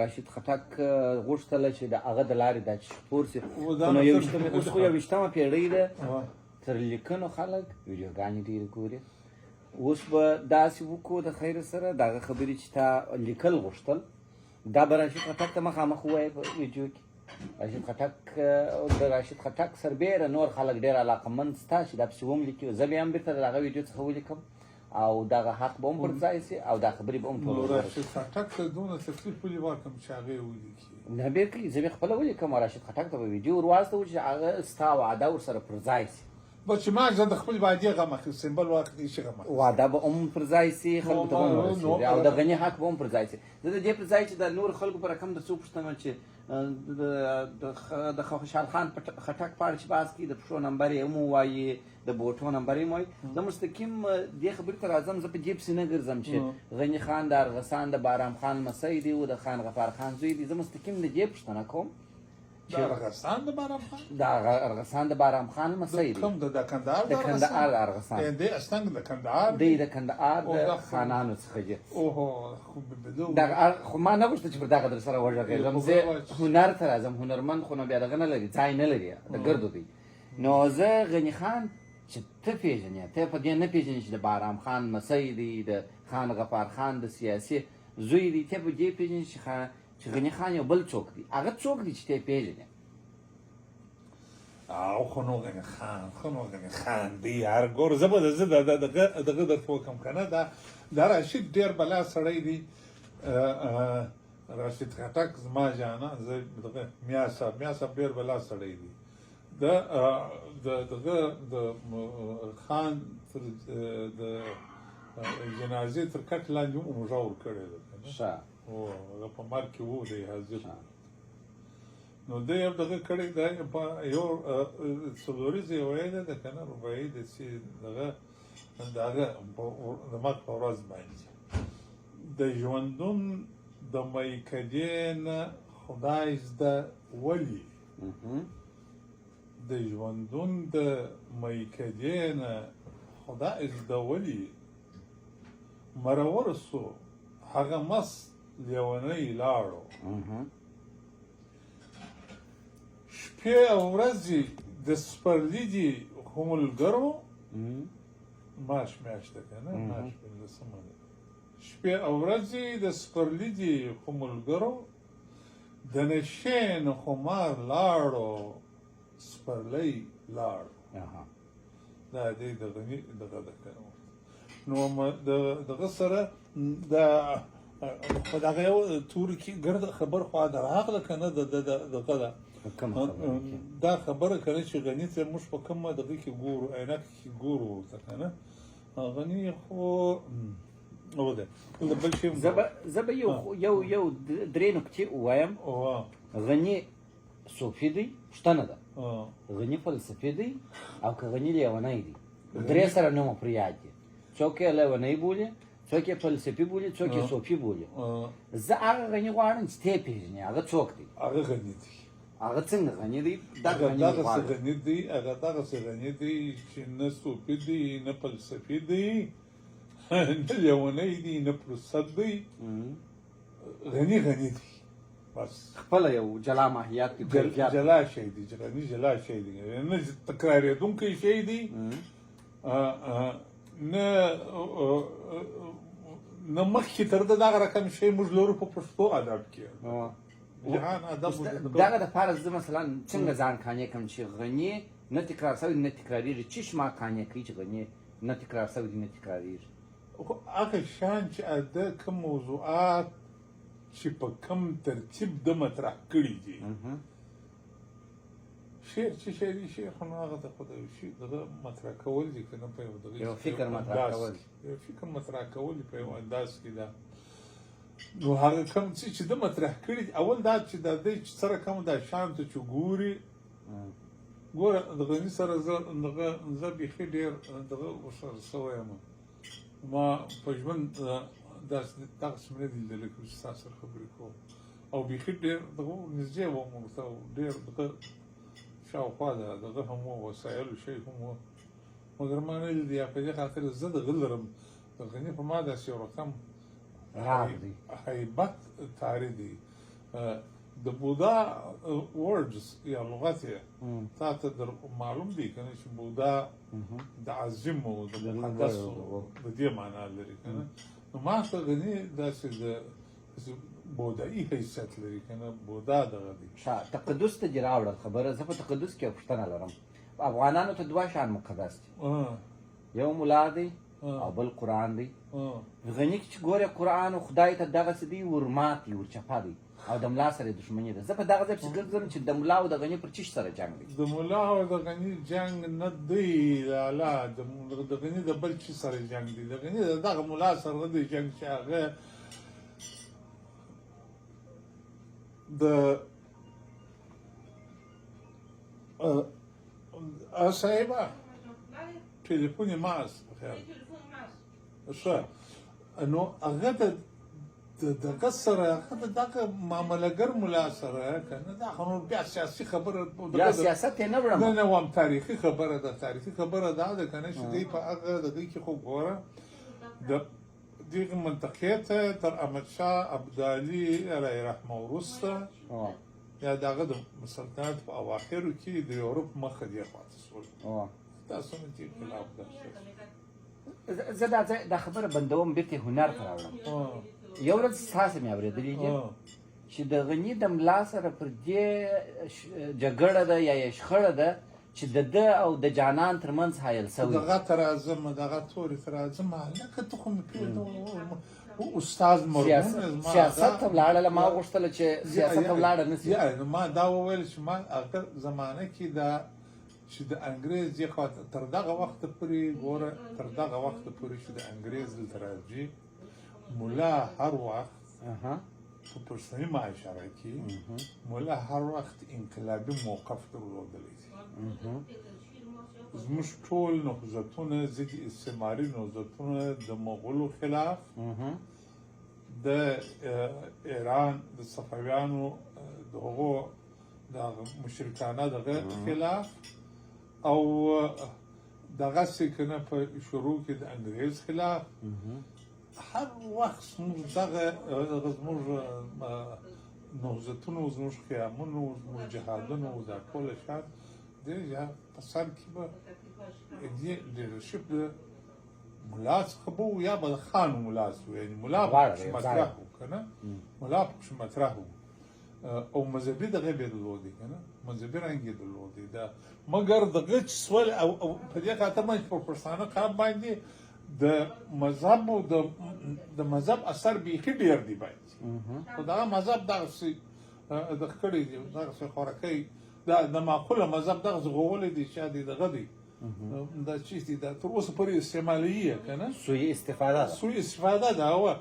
راشد خټک غوښتله چې د هغه د لارې دا چې خپور سي خو نو اوس خو 21مه پیړۍ ده تر لیکنو خلک ویډیوګانې ډېرې ګوري اوس به داسې وکړو د خیر سره دغه خبرې چې تا لیکل غوښتل دا به راشد خټک ته مخامخ ووایې په ویډیو کې د راشد خټک سربیره نور خلک ډېر علاقمند ستا چې دا پسې وملیکي زه بیا هم بېرته د هغه ویډیو څخه ولیکم او دغه حق به هم پر ځای سي او دا خبرې به هم ټول راشد خټک ته دونه تکلیف ولې ورکړم چې هغه یې ولیکي نه بېرته زه بیا خپله ولیکم او راشد خټک ته به ویډیو ور واستوو چې هغه ستا وعده ورسره پر ځای سي بس چې ما زه د خپل وعدې غم اخلم سمبل واخلي شي غم وعده به هم پر ځای سي خلکو ته به هم ورسېږي او د غني حق به هم پر ځای سي زه د دې پر ځای چې د نور خلکو په رقم د څو پوښتنه چې د خوشحال خان خټک په اړه چې بحث کوي د پښو نمبر یې هم ووایي د بوټو نمبر یې هم وایي زه مستقیم دې خبرې ته راځم زه په دې پسې نه ګرځم چې غني خان د ارغسان د بارام خان لمسی دی او د خان غفار خان زوی دی زه مستقیم د دې پوښتنه کوم د ارغسان د بارام خان د ارغسان د بارام خان لمسی دی کوم د کندهار د کندهار د ارغسان دی اصلا د کندهار دی د کندهار د خانانو څخه دی اوهو خو ما نه غوښتل چې پر دغه در سره وغږېږم زه هنر ته راځم هنرمند خو نو بیا دغه نه لري ځای نه لري د ګردو دی نو زه غني خان چې ته پېژنې ته په دې نه پېژنې چې د بارام خان لمسی دی د خان غفار خان د سیاسي زوی دی ته په دې پېژنې چې غني خان یو بل څوک دی هغه څوک دی چې ته پېژنې او خو نو غني خان دی هر ګور زه به دغه درته وکړم که نه دا راشد ډېر بلا سړی دی راشد خټک زما جانه زه دغه میا صاحب ډېر بلا سړی دی دغه د خان د جنازې تر کټ لاندې هم موږه ورکړې ده هغه په مرګ کې و دی حاضر نو دی یو دغه کړی دی په یو څلوریزه یې ویلې ده که نه رباعي د دغه د مرګ په ورځ باندې د ژوندون د میکدې نه خدای زده ولي د ژوندون د میکدې نه خدای زده ولي مرور سو هغه مست لیونی لاړو شپې او ورځې د سپرلي دي خو ملګرو ماش میاشت ده که نه ماش پنځلسمه ده شپې او ورځې د سپرلي دي خو ملګرو د نشې نه خمار لاړو سپرلی لاړو دا دی د غني دغه ده که نو دغه سره خو دغه یو توري کې ګرد خبر خوا د راغله که نه دغه ده دا خبره که نه چې غني ته موږ په کومه دغه کې ګورو عینک کې ګورو ورته که نه غني خو او ده بل شی زه به یو درې نکتې ووایم غني صوفي دی پوښتنه ده غني فلسفي دی او که غني لیونی دی درې سره نومه پر یاد دي څوک یې لیونی بولي څوک یې فلسفي بولي څوک یې صوفي بولي زه هغه غني غواړم چې ته یې پېژنې هغه څوک دی هغه غني دی هغه څنګه غني دی دغسې غني دی هغه دغسې غني دی چې نه صوفي دی نه فلسفي دی نه لیونی دی نه پرسد دی غني دی بس خپله یو جلا ماهیت جلا شی دی غني جلا شی دی نه تکرارېدونکی شی دی نه مخکې تر دغه رقم شی موږ لرو په پښتو ادب کې دغه دپاره زه مثلا څنګه ځان قانع کړم چې غني نه تکرار شوی نه تکرارېږي چې شما قانع کوي چې غني نه تکرار شوی دي نه تکرارېږي هغه شیان چې ده کوم موضوعات چې په کوم ترتیب ده مطرح کړي دي شعر چې شعري شعر خو نو هغه ته خو د یو شي دغه مطرح کول دي که نه په یو فکر مطرح کول یو فکر مطرح کول په یو انداز کې ده نو هغه کوم څه چې ده مطرح کړي دي اول دا چې د دې سره کوم دا شان ته چې ګوري ګوره د غني سره زه بیخي ډېر دغه ورسره سوی یم ما په ژوند دغسې مې نه دي لیدلی چې ستا سره خبرې کوم او بیخي ډېر دغه نږدې وم ورته ډېر دغه شاوخوا دغه هم و وسایلو شی هم و مګر ما نه لیدي یا په دې خاطر زه دغه لرم د غني په ما داسې یو رقم هیبت طاري دی د بودا ورډز یا لغت یې تا ته معلوم دي که نه چې بودا د عظیم او د مقدس د دې معنا لري که نه نو ما ته غني داسې د بودایي حیثیت لري که نه بودا دغه دی تقدس ته دې راوړل خبره زه په تقدس کې پوښتنه لرم افغانانو ته دوه شیان مقدس دي یو ملا دی او بل قرآن دی غني چې ګوره قرآن او خدای ته دغسې دی ورمات دی ورچپه دی او د ملا سره دښمني ده زه په دغه ځای پسې ګرځم چې د ملا او د غني پر چیش سره جنګ دی د ملا او د غني جنګ نه دی لالا د غني د بل چی سره جنګ دی د غني دغه ملا سره دی جنګ چې هغه د صاحبه تليفون ماس بخير ښه نو هغه دغه سره هغه دغه معاملهګر ملا سره که نه دا خو نور بیا سیاسي خبره بیا سیاست یې نه وړم نه وایم تاریخي خبره ده تاریخي خبره دا ده که نه چې دوی په هغه دغه کې خو ګوره د دغه منطقې ته تر احمدشاه ابدالي علیه رحمه وروسته یا د هغه د سلطنت په اواخرو کې د یورپ مخه دې خواته شول دا څومره چې انقلاب ده زه دا خبره بندوم بېرته هنر ته راوړم یو ورځ ستاسې مې اورېدلې دي چې د غني د ملا سره پر دې جګړه ده یا یې شخړه ده چې د ده او د جانان ترمنځ حایل سوی دغه ته راځم دغه تورې ته راځم هلکه ته خو مې استاد مرحوم سیاست ته ولاړله ما غوښتله چې سیاست ته ولاړه نه سي ما دا وویل چې ما هغه زمانه کې دا چې د انګریز یې خوا تر دغه وخته پورې ګوره تر دغه وخته پورې چې د انګریز دلته راځي ملا هر وخت په پښتني معاشره کې ملا هر وخت انقلابي موقف درلودلی دی زموږ ټول نهضتونه ضد استعماري نهضتونه د مغولو خلاف د ایران د صفویانو د هغو د مشرکانه دغه خلاف او دغسې که نه په شروع کې د انګریز خلاف هر وخت زموږ دغه زموږ نهضتونو زموږ قیامونو زموږ جهادونو دا ټول شیان دی یا په سر کې به دې لیډرشپ د ملا څخه به و یا به د خانو ملا څه یعنې ملا پکښې مطرح و که نه ملا پکښې مطرح و او مذهبي دغه به یې درلودې که نه مذهبي رنګ یې درلودې دا مګر دغه چې سول او په دې خاطر باندې په پښتانه قام باندې د مذهب او د مذهب اثر بیخي ډېر دی باید خو دغه مذهب دغسې دغه کړی دی دغسې خوراکۍ د معقوله مذهب دغسې غوغلی دی چې دی دغه دی دا چیز دی دا تر اوسه پورې استعمالوي که نه سوی استفاده ده سوی استفاده ده هو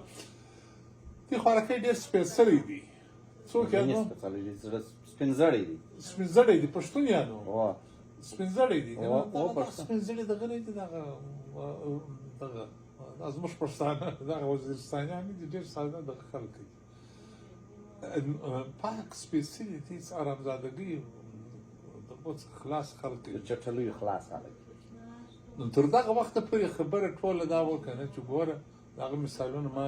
دې خوراکۍ ډېر سپېڅلی دی څوک یې نو سپین زړی دی سپین زړی دی پښتون یې نو سپین زړی دی سپین زړی دغه دی دغه زموږ پښتانه دغه وزیرستانیان دي ډېر ساده دغه خلک دي پاک سپېڅلي دي هېڅ ارامزادګۍ دغو څخه خلاص خلک دي د چټلیو خلاص خلک نو تر دغه وخته پورې خبره ټوله دا وه که نه چې ګوره هغه مثالونه ما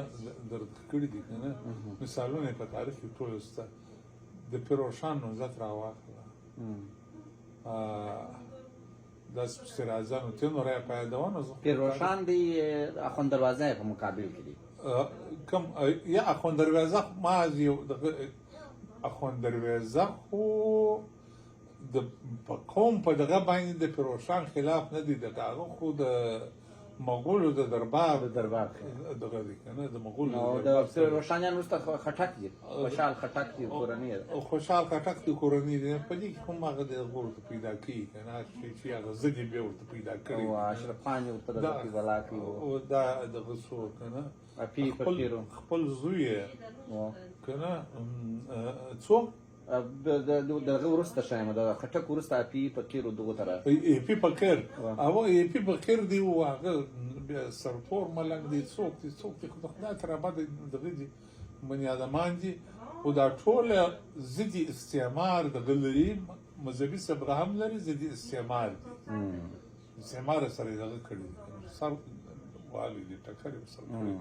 درته کړي دي که نه مثالونه یې په تاریخ کې ټول شته د پیروشان نوزت راواخله داسې پسې راځه نو ته نو رایپایدونه پیروشان دی اخوند دروازه په مقابل کې دی کوم یا اخوند دروازه ما یو اخوند دروازه خو د قوم په دغه باندې د پیروشان خلاف نه دی دغه هغه خو د مغولو د دربار دغه دی که نه د مغولو د پیروشانیان وروسته خټک دي خوشحال خټک دي کورنۍ ده خوشحال خټک د کورنۍ دی په دې کې هم هغه د هغه ورته پیدا کوي که نه چې هغه ضد یې بیا ورته پیدا کړي او اشرف خان یې ورته دغه کې ولا کوي او دا دغه څو که نه خپل زوی یې که نه څوک دغه وروسته شایم د خټک وروسته اپي فقیر دغه ته راغی اپي فقیر هغه اپي فقیر دی و هغه سرپور ملنګ دی څوک دی خو د خدای تر ابده دغه دي بني ادمان دي او دا ټول ضد استعمار دغه لري مذهبي صبغه هم لري ضد استعمار دي استعمار سره دغه کړي سر والي دي ټکرې سره کړي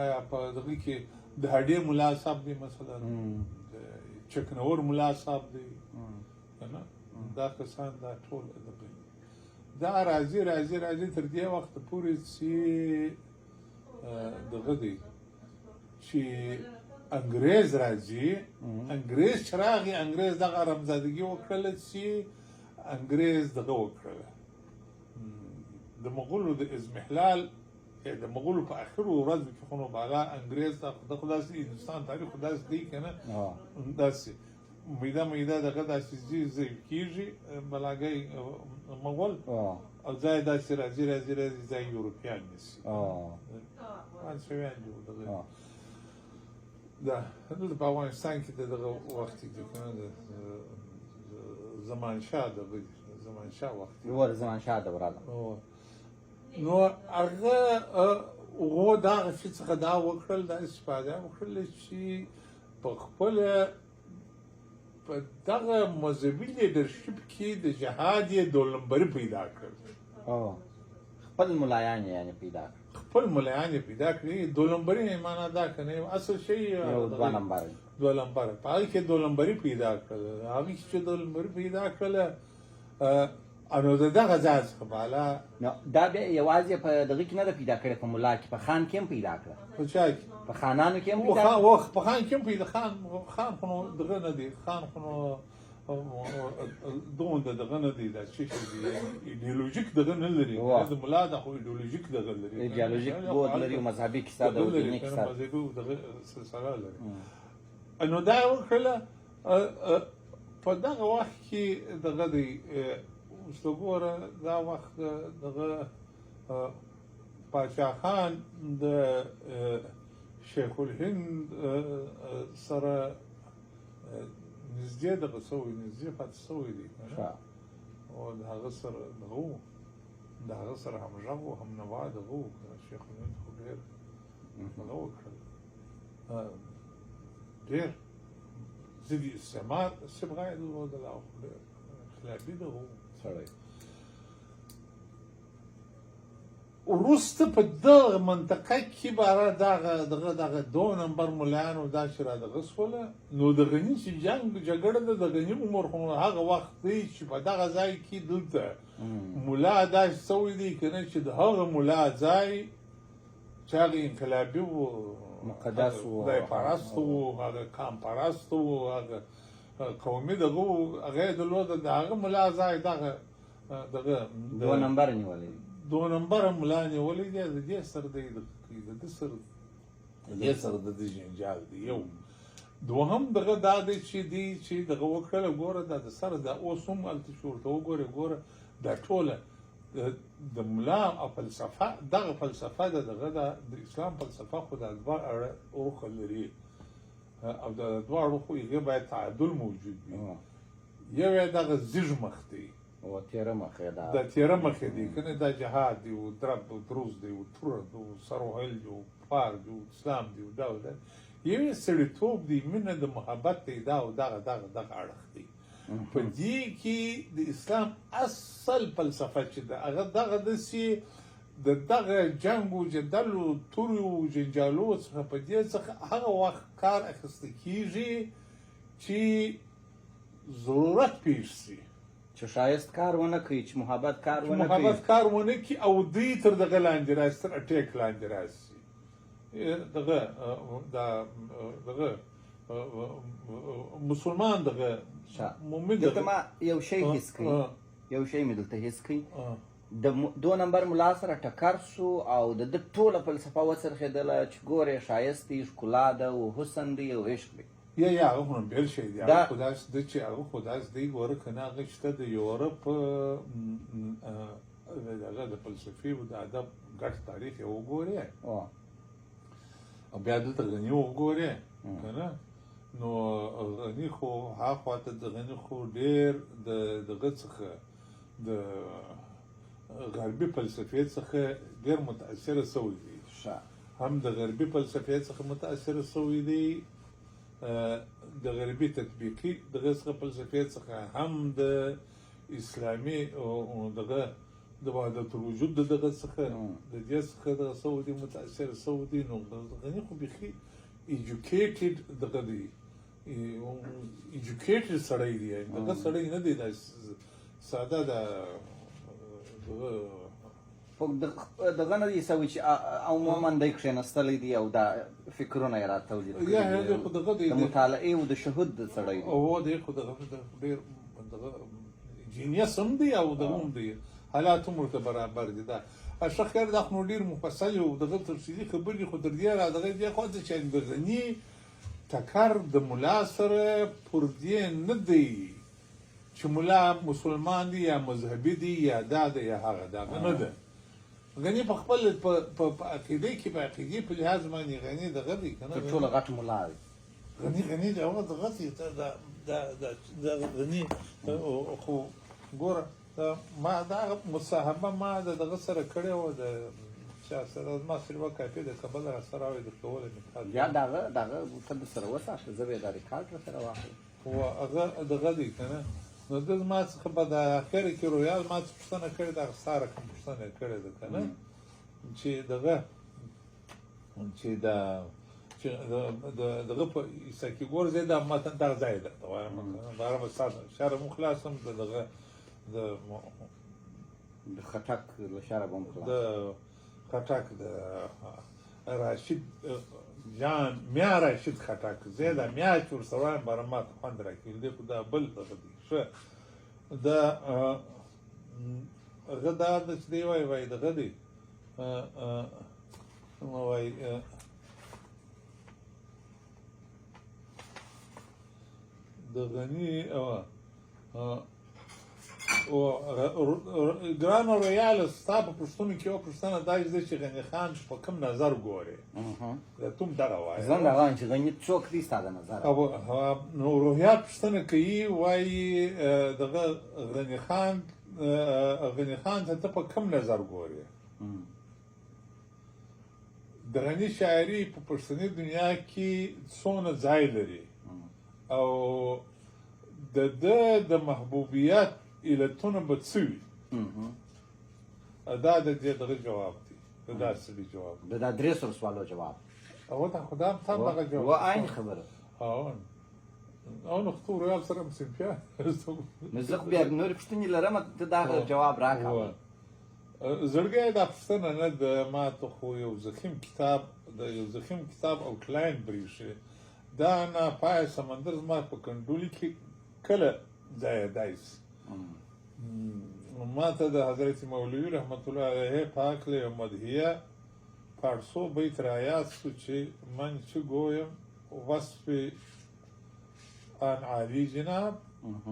آیا په دغه کې د هډې ملا صاحب دی مثلا د چکنور ملا صاحب دی کنه دا کسان دا ټول دا راځي تر دې وخت پورې چې دغه دی چې انګريز راځي انګريز چې راغی انګريز دغه رمزادګي وکړله چې انګريز دغه وکړله د مغولو د اضمحلال د مغولو په اخرو ورځو کې خو نو بالا انګريز د خداسي هندوستان تاریخ خداسي دی کنه داسې میده دغه داسې زی کیږي بلاګي مغول او ځای داسې راځي ځای یورپیان نیسي فرانسویان جو دغه دا دلته په افغانستان کې دغه وخت کې کنه د زمانشاه وخت ور زمانشاه دوره ده نو هغه دغه چې څنګه دا وکړل دا استفاده وکړل چې په خپل په دغه مذهبي لیډرشپ کې د جهاد یې دولنبري پیدا کړ خپل ملایان یې پیدا کړی دولنبري معنا دا کنه اصل شی دوه نمبر پای کې دولنبري پیدا کړل هغه چې دولنبري پیدا کړل انو دغه ځای څخه بالا نو دا به یوازې په دغه کې نه پیدا کړی په مولا کې په خان کې هم پیدا کړ په چا کې په خانانو کې هم پیدا په خان کې هم پیدا خان خو دغه نه دی خان خو دغه نه دی دا چې ایدئولوژیک دغه نه لري د مولا د خو ایدئولوژیک دغه لري ایدئولوژیک بود لري او مذهبي کیسه د دیني کیسه مذهبي دغه سلسله لري انو دا وکړه په دغه وخت کې دغه دی وګوره دا وخت دغه پاچا خان د شیخ الهند سره نږدې دغه سوی نږدې پاتې سوی دی او د هغه سره همغږ و هم نوا دغه و شیخ الهند خو ډېر دغه وکړل ډېر ضد استعمار استبغاء الوضع خلافي دغه سړی وروسته په دغه منطقه کې باره دغه 2 نمبر ملایانو دا چې را دغه سوله نو د غني چې جګړه ده د غني عمر خو هغه وخت دی چې په دغه ځای کې دلته ملا دا سوی دی کنه چې د هغه ملا ځای چې هغه انقلابي و مقدس و خدای پرست و هغه کام پرست و هغه قومي دغه هغه د لوده د هغه ملا ځای دغه 2 نمبر نیولې 2 نمبر ملا نیولې د دې سره د جنجال دی یو دوهم دغه دا دی چې دغه وکړه ګوره د سره د اوسم الته شورته وګوره دا ټوله د ملا او فلسفه دغه فلسفه دغه د اسلام فلسفه خو د ادوار اړه لري او د ادوار خو یې باید تعادل موجود وي یو دغه زیږ مخ دی او تیره مخ دی کنه دا جهاد دی او درب او دروز دی او تور او سروهل دی او پار دی او اسلام دی او دا یو سړیتوب دی مینه د محبت دی دا او دغه اړخ دی په دې کې د اسلام اصل فلسفه چې هغه دغه دغه جنگ او جدل او تور او جنجالو څخه په دې څخه هغه وخت کار اخیستل کیږي چې ضرورت پیښ شي چې شایست کار ونه کوي چې محبت کار ونه کوي او دوی تر دغه لاندې راشي تر اټیک لاندې راشي دغه مسلمان دغه مؤمن دغه ما یو شی هیڅ کوي یو شی مې دلته هیڅ کوي د 2 نمبر ملا سره ټکر شو او د ټوله فلسفه وڅرخېدله چې ګورې ښایست دی ښکلا ده او حسن دی او عشق دی یا هغه خو بل شی دی هغه خو داسې دی چې هغه خو داسې دی ګوره که نه هغه شته د یورپ دغه د فلسفې او د ادب ګډ تاریخ یې وګورې او بیا دلته غني وګورې که نه نو غني خو هاخوا ته د غني خو ډېر دغه څخه د غربي فلسفې څخه ډېر متاثره سوی دی هم د غربي فلسفې څخه متاثره سوی دی د غربي تطبیقي دغه څخه فلسفې څخه هم د اسلامي دغه د وحدت الوجود دغه څخه د دې څخه دغه سوی دی متاثره سوی دی نو غني خو بیخي ایجوکیټډ دغه دی ایجوکیټډ سړی دی دغه سړی نه دی دا ساده دا دغه نه دی سوي چې عموما دی کښېنستلی دی او دا فکرونه یې راتولید کړي د مطالعې او د شهود سړی دی او دی خو دغه ډېر دغه جینیس هم دی او دغه هم دی حالات هم ورته برابر دي دا ښه خیر دا خو ډېر مفصل او دغه تفصیلي خبرې خو تر دې را دغه دې خو چې د غني ټکر د ملا سره پر دې نه دی چې ملا مسلمان دی یا مذهبي دی یا دا دی یا هغه دا نه ده غني په خپل په عقیده کې په عقیده په لحاظ باندې غني دغه دی کنه تر ټولو غټ ملا دی غني دا هغه دغه دا غني خو ګوره ما دا مصاحبه ما دغه سره کړې وه د چا سره ما سره یوه کاپي د کابل را سره وې درکولی مې یا دغه ته درسره وساته زه به یې دا ریکارډ راسره واخلم خو هغه دغه دی که نه نو ده زما څخه په د اخره کې رویال ما څه پوښتنه کړې ده هغه ساره کوم پوښتنه یې کړې ده که نه چې دغه چې دغه په عیسا کې ګور ځای دا متن دغه ځای ده ته وایم باره به ستا شهره مو خلاصم د دغه د خټک له شهره به هم خلاص د خټک د راشد جان میا راشد خټک زه دا میا چې ورسره وایم باره ما ته خوند راکوي دی خو دا بل دغه دی ښه دا هغه دا ده چې دی وایي دغه دی وایي د غني ګرانو رویال ستا په پوښتنو کې یوه پوښتنه دا ده چې غني خان په کوم نظر ګورې ته هم دغه وایې زه هم دغه وایم چې غني څوک دی ستا د نظر نو رویال پوښتنه کوي وایي دغه غني خان ته په کوم نظر ګورې د غني شاعري په پښتني دنیا کې څونه ځای لري او د محبوبیت علتونه به څه وي دا د دې دغه جواب دی د دا اصلي جواب د دا درې سوه سوالو جواب او دا خو دا هم تا دغه جواب و عین خبره او نو خو رویال سره هم صنفیان نو زه خو بیا نورې پوښتنې لرم ته دا جواب راکړه زړګی دا پوښتنه نه ده ما ته خو یو ضخیم کتاب اوټلاین بریښي دا ناپایه سمندر زما په کنډولي کې کله ځای شي ما ته د حضرت مولوي رحمت الله علیه په هکله یو مدحیه پارسو بیت رایاد شو چې من چه گویم وصف آن عالی جناب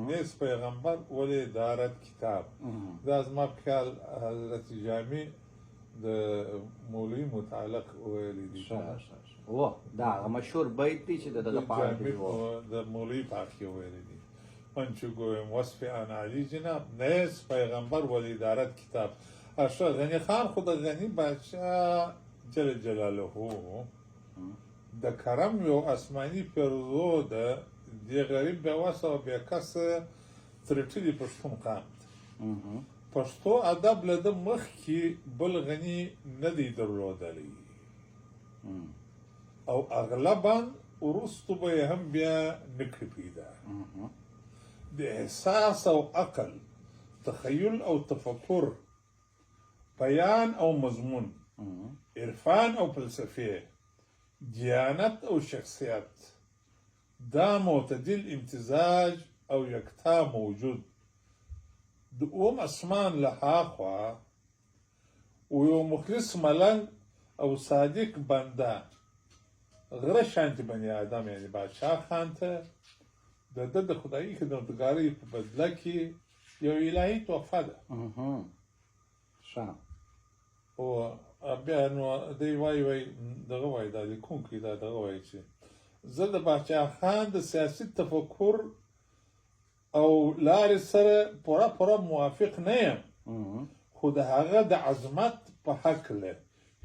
نیست پیغمبر ولی دارد کتاب دا زما په خیال حضرت جامی د مولوي متعلق ویلی دی دا مشهور بیت دی چې دغه په اړه د مولوي په اړه کې ویلی دی من چه گویم وصف آن عالی جناب نیست پیغمبر ولی دارد کتاب اشا غنی خان خود غنی بادشاه جل جلاله د کرم یو آسماني پیرزو ده دی غریب بې وسه او بې کسه ترټلي پښتون قام پښتو ادب له ده مخکې بل غني نه دی درلودلی او اغلبا وروستو به یې هم بیا نه کړي پیدا د احساس او عقل تخیل او تفکر بیان او مضمون عرفان او فلسفه دیانت او شخصیت دا معتدل امتزاج او یکتا موجود د اوم اسمان لهاخوا و یو مخلص ملنګ او صادق بنده غره شانتی بنی آدم یعنی بادشاه خان ته د خدایي خدمتګارۍ په بدله کې یو الهي تحفه ده او بیا نو دی وایي دغه وایي دا لیکونکی دا دغه وایي چې زه د باچا خان د سیاسي تفکر او لارې سره پوره موافق نه یم خو د هغه د عظمت په هکله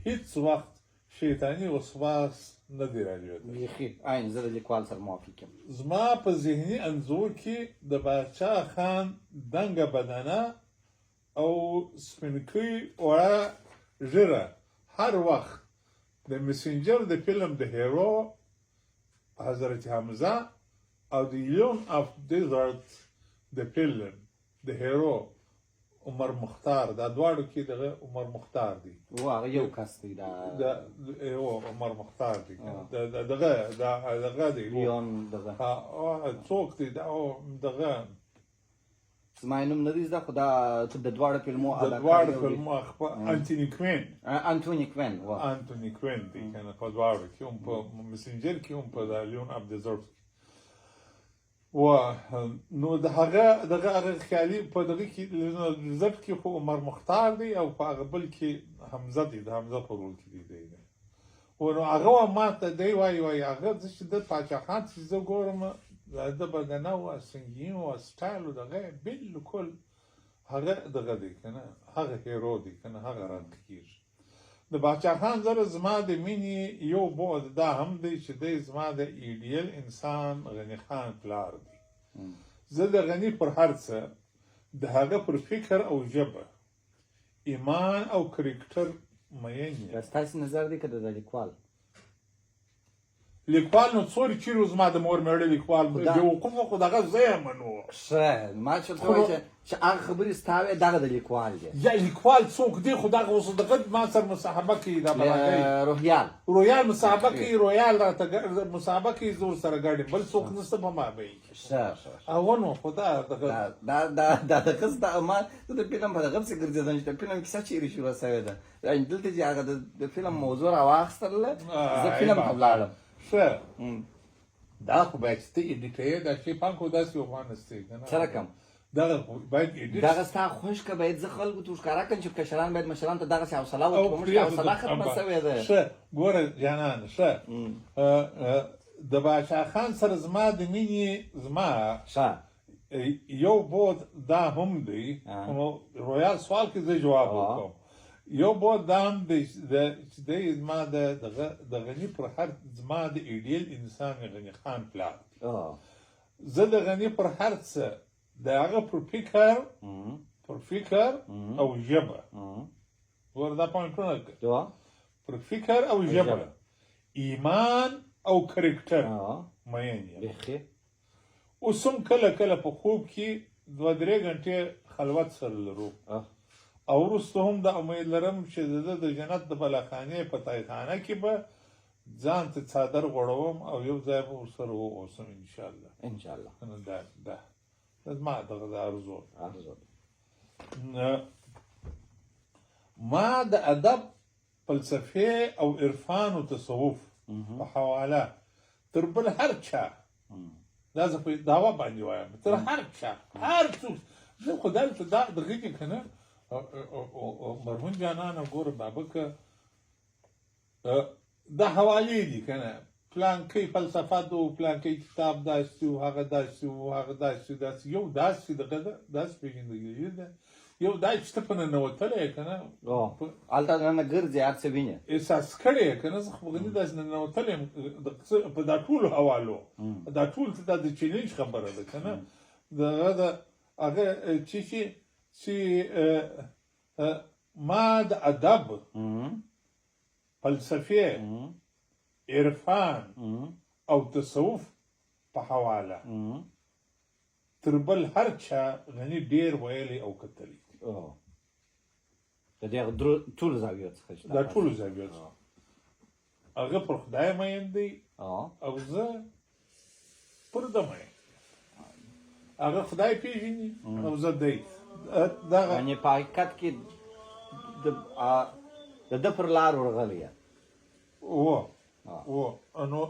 هیڅ وخت شیطاني وسواس نه دی راجوتی بیخي عین زه د لیکوال سره موافق یم زما په ذهني انځور کې د باچا خان دنګه بدنه او سپینکۍ وړه ژیره هر وخت د مسنجر د فلم د هیرو حضرت حمزه او د لیون اف ډیزرټ د فیلم د هیرو عمر مختار دا دواړو کې دغه عمر مختار دی هغه یو کس دی عمر مختار دی دغه دی لیون دغه څوک دی دغه زما یې نوم نه دی زده خو دا د دواړو فلمو انټوني کوین انټوني کوین دی کنه په دواړو کې هم په مسنجر کې هم په لیون اف ډیزرټ نو د هغه خیالي په دغه کې ضبط کې خو عمر مختار دی او په هغه بل کې حمزه دی د حمزه په رول کې دی نو هغه ما ته دی وایي هغه چې د پاچا خان چې زه ګورم د بدنه او سنګین او سټایل دغه بالکل هغه دغه دی کنه هغه هیرو دی کنه هغه رنګ کیږي د باچا خان زره زما د مینې یو بعد دا هم دی چې دی زما د ایډیل انسان غني خان پلار دی زه د غني پر هر څه د هغه پر فکر او ژبه ایمان او کرکټر مین یم ستاسو نظر دی که د لیکوال نو څوري چیرې زما د مور مېړه لیکوال د حقوقو خو دغه زه یم نو ښه ما چې ته وایې چې هغه خبرې ستا وې دغه د لیکوال دی یا لیکوال څوک دی خو دغه اوس دغه ما سره مصاحبه کوي دا رویال مصاحبه کوي رویال راته مصاحبه کوي زور سره ګاډي بل څوک نشته په ما به ښه او نو خدا دا قص دا ما د فلم په دغه څه ګرځېدل چې د فلم کیسه چیرې شروع شوې ده دلته چې هغه د فلم موضوع راواخیستله زه فلم ته ولاړم ښه دا خو باید چې ته ایډیټ یې دا شی پانکو داسې وخوانستی کنه څه رقم دغه باید ایډیټ دغه ستا خوښ که باید زه خلکو ته ښکاره کړم چې کشران باید مشران ته دغسې حوصله وکړي په موږ کې حوصله ختمه شوې ده ښه ګوره جانان ښه د باچا خان سره زما د مینې زما ښه یو بود دا هم دی رویال سوال کې زه جواب وکړم یو بود دا هم دی چې دی زما د غني پر هر زما د ایډیل انسان غني خان پلار زه د غني پر هر څه د هغه پر فکر او ژبه ګوره دا پوینټونه پر فکر او ژبه ایمان او کرکټر مین یم اوس هم کله کله په خوب کې 2-3 غنټې خلوت سره لرو او وروسته هم دا امید لرم چې د جنت د بلاخانې په تایخانه کې به ځان ته څادر غوړوم او یو ځای به ورسره واوسم انشاءالله دا زما دغه ارزو ما د ادب فلسفه او عرفان او تصوف په حواله تر بل هر چا دا زه په دعوا باندې وایم تر هر چا هر څوک زه خو دلته دا دغه کې کنه مرهون جانان ګوره بابکه دا حوالې دي کنه پلانکی فلسفه دو پلانکی کتاب داسې و هغه داسې و هغه داسې یو داسې دغه داسې پېژندګلوي ده یو دا چې ته په ننوتلی یې که نه هلته دننه ګرځې هر څه وینې احساس کړی یې که نه زه خو غني داسې ننوتلی یم په دا ټولو حوالو دا ټول دا د چیلنج خبره ده که نه دغه د هغه چې ما د ادب فلسفه عرفان او تصوف په حواله تر بل هر چا غني ډیر ویلی او کتلی د دې ټولو زاویو څخه دا ټولو زاویو څخه هغه پر خدای مین دی او زه پر ده مین هغه خدای پیژني او زه دی یعنې په حقیقت کې د ده پر لار ورغلی یم نو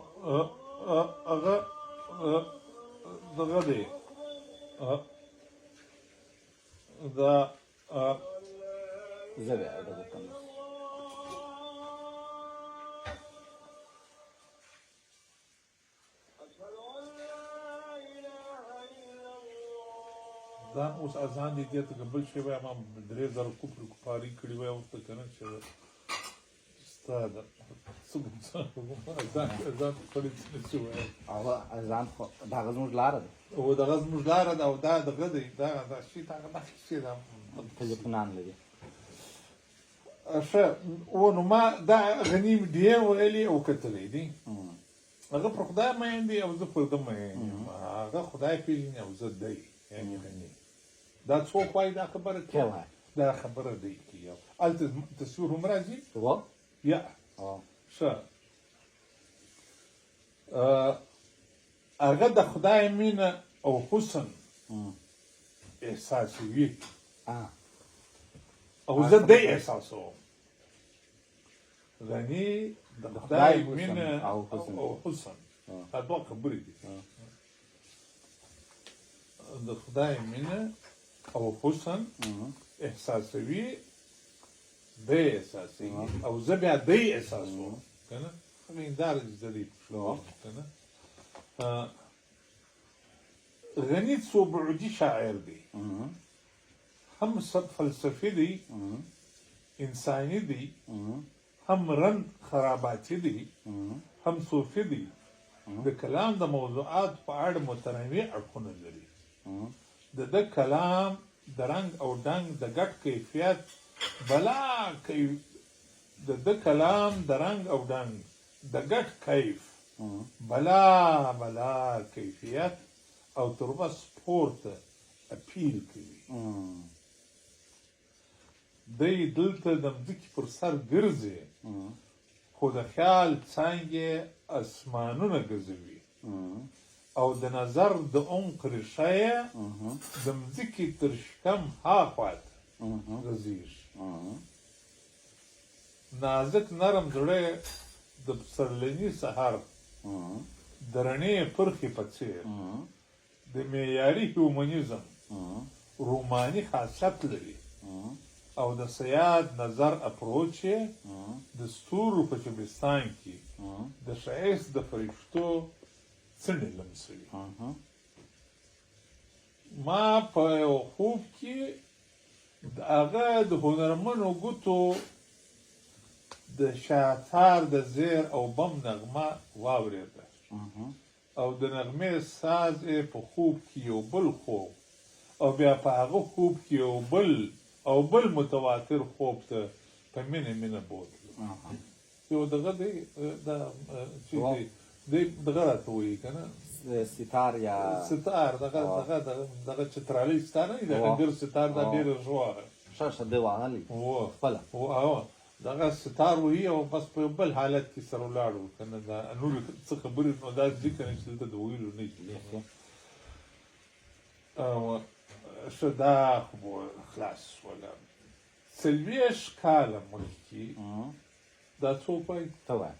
هغه دغه دی دا زه بیا دغه کوم دا اوس اذان دي دې ته بل شی وای ما 3000 کوپر کوپاری کړی وای اوس ته کنه چې ستاده اذان کړی چې وای هغه اذان خو دا زموږ لاره ده او دغه زموږ لاره ده او دا دغه دی دا شي هغه دا شي دا تلیفونان لري ښه او نو ما دا غني ډیر ویلي او کتلې دي هغه پر خدای مین دی او زه پر ده مین یم هغه خدای پیژني او زه دی یعنې غني دا څوک وایي دا خبره کی وایي دا خبره دی کوي هلته تصویر هم راځي یا ښه هغه د خدای مینه او حسن احساسوي او زه دی احساسوم غني د خدای مینه او حسن دا دوه خبرې دي د خدای مینه او حسن احساسوي دی احساسوي او زه بیا دی احساسوم که نه هغه هنداره چې زه دی که نه غني څو بعدي شاعر دی هم فلسفي دی انساني دی هم رند خراباتي دی هم صوفي دی د کلام د موضوعات په اړه متنوع اړخونه لري د کلام د رنګ او ډنګ د ګډ کیفیت بلا د کلام د رنګ او ډنګ د ګډ کیف بلا کیفیت او تربه سپورت اپیل کوي دی دلته د مځکې پر سر ګرځي خو د خیال څانګې اسمانونه ګرځوي او د نظر د عمق ریښه یې د مځکې تر شکم هاخواته غځېږي نازک نرم زړه د پسرلني سهار د رڼې پرخې په څېر د معیاري هیومنیزم روماني خاصیت لري او د سیاد نظر اپروچ یې د ستورو په چبستان کې د ښایست د فرشتو څڼې لمسوي ما په یو خوب کې د هغه د هنرمنو ګوتو د شاتار د زیر او بم نغمه واورېده او د نغمې ساز یې په خوب کې یو بل خوب او بیا په هغه خوب کې یو بل متواتر خوب ته په مینه بوتلو یو دغه دی چې دی دغه راته وایي که نه ستار یا ستار دغه چترالی ستار نه د انګر ستار دا ډېره ژوره ښه دی وهلی خپله دغه ستار وایي او بس په بل حالت کې سره ولاړ و که نه دا نورې څه خبرې نو دا ذکر نه چې دلته د ویلو نه شي ښه دا خو خلاص شوله څلوېښت کاله مخکې دا څوک وایي ته وایه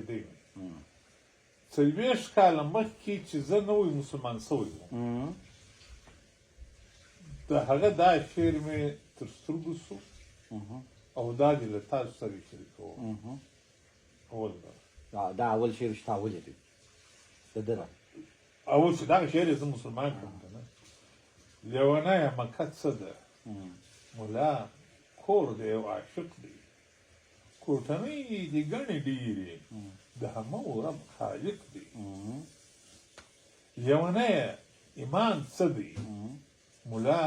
دی څلوېښت کاله مخکې چې زه نوی مسلمان شوی وم د هغه دا شعر مې تر سترګو شو او دا دې له تاسو سره شریکوم اول دا اول شعر چې تا ولیدی د ده ده اول چې دغه شعر یې زه مسلمان کړم که نه لیونیه مکه څه ده ملا کور دی یو عاشق دی کوټنۍ دې ګڼې ډېرې د همو رب خالق دی لیونیه ایمان څه دی ملا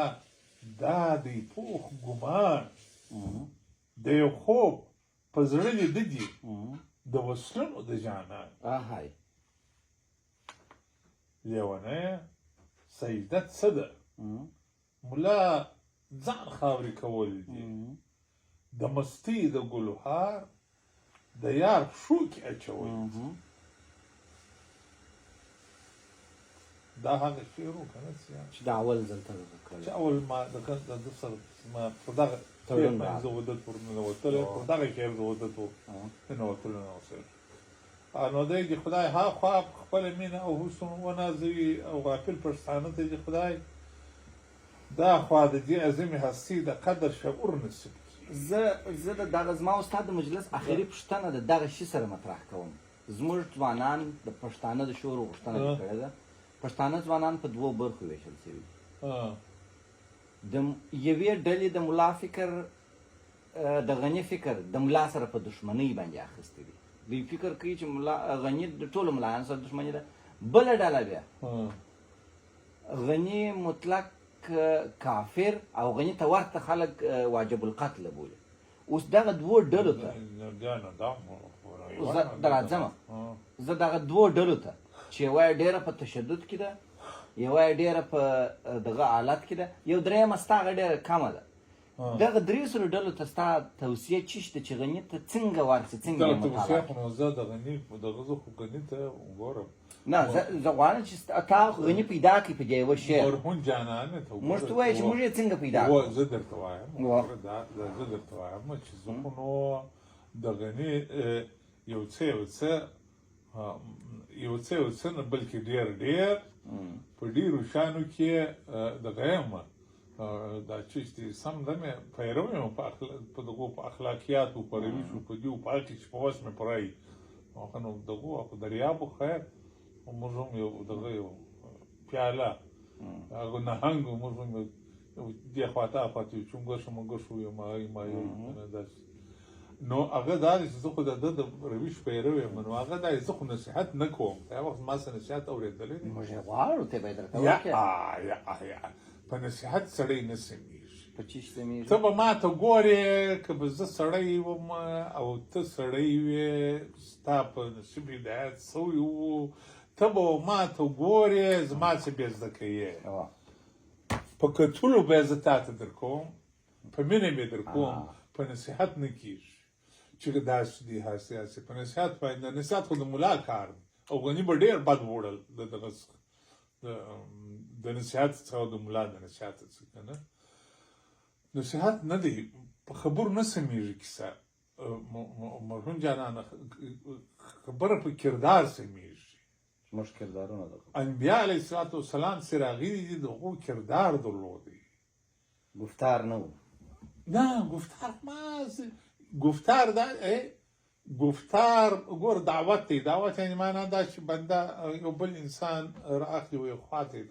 دا دی پوخ ګمان د یو خوب په زړه لیده دي د وصلونو د جانان لیونیه سجده څه ده ملا ځان خاورې کول دي د مستۍ د ګلوهار د یار پښو کې اچول دي دا هغه شعر و که نه چې د اول ځل ته چې اول ما د سره ما پر دغه شعر باندې زه ودت پر ننوتلی پر دغه شعر زه ودت ننوتلو نه اوسېږم نو دی د خدای هاخوا خپله مینه او حسن ونازوي او غافل پښتانه ته د خدای دا خوا د دې عظیمې هستي د قدر شعور نصیب زه د دغه زما استاد د مجلس اخري پوښتنه د دغه شي سره مطرح کوم زموږ ځوانان د پښتانه د شعور غوښتنه کړې ده پښتانه ځوانان په دوو برخو ویشل شوي د یوې ډلې د ملا فکر د غني فکر د ملا سره په دښمنۍ باندې اخیستی دي دوی فکر کوي چې غني د ټولو ملایانو سره دښمني ده بله ډله بیا غني مطلق کافر او غني ته ورته خلک واجب القتل بولي اوس دغه دوو ډلو ته زه راځم زه دغه دوه ډلو ته چې یوه یې ډېره په تشدد کې ده، یوه یې ډېره په دغه حالت کې ده، یو درېیمه ستا هغه ډېره کمه ده. دغه درې سلو ډلو ته ستا توصیه څه شته چې غني ته څنګه ورسې، څنګه یې مطالعه توصیه خو نو زه د غني دغه زه خو غني ته وګورم. نه زه غواړم چې تا غني پیدا کړي په دې یوه شعر. مرهون جانانه ته موږ ته وایي چې موږ یې څنګه پیدا کړو. زه درته وایم زه درته وایم چې زه خو نو د غني یو څه نه بلکې ډېر په ډېرو شیانو کې دغه یم دا چې سم ده مې پیرو یم په دغو په اخلاقیاتو په رویشو په دې په هغه کې چې په وس مې پرایي نو دغو په دریابو خیر موږ هم یو دغه یو پیاله هغه نهنګ موږ هم دې خوا ته چونګښ مونګښ یو ما یو داسې نو هغه دا دی چې زه خو د ده د روش پیرو یم نو هغه دا زه خو نصیحت نه کوم هغه وخت ما څه نصیحت اورېدلی دی. موږ یې غواړو ته به یې درته وکړې. په نصیحت سړی نه سمیږي. په چی سمیږي؟ ته به ما ته ګورې که به زه سړی وم او ته سړی وې ستا په نصیب هدایت سوی وو ته به ما ته ګورې زما څه بې زده کوې په کتلو به یې زه تا ته در کوم په مینه به یې در کوم په نصیحت نه کېږي چې داسې دي هسې په نصیحت باندې نصیحت خو د ملا کار دی او غني به ډېر بد وړل د دغه د نصیحت څخه او د ملا د نصیحت څخه که نه نصیحت نه دی په خبرو نه سمیږي کیسه مرحوم جانانه خبره په کردار سمیږي. موږ کردارونه ده انبیا علیه الصلاة والسلام چې راغلي دي د هغو کردار درلودی گفتار نه و نه گفتار دا گفتار ګور دعوت دی دعوت یعنی معنا دا چې بنده یو بل انسان رااخلي و یو خوا ته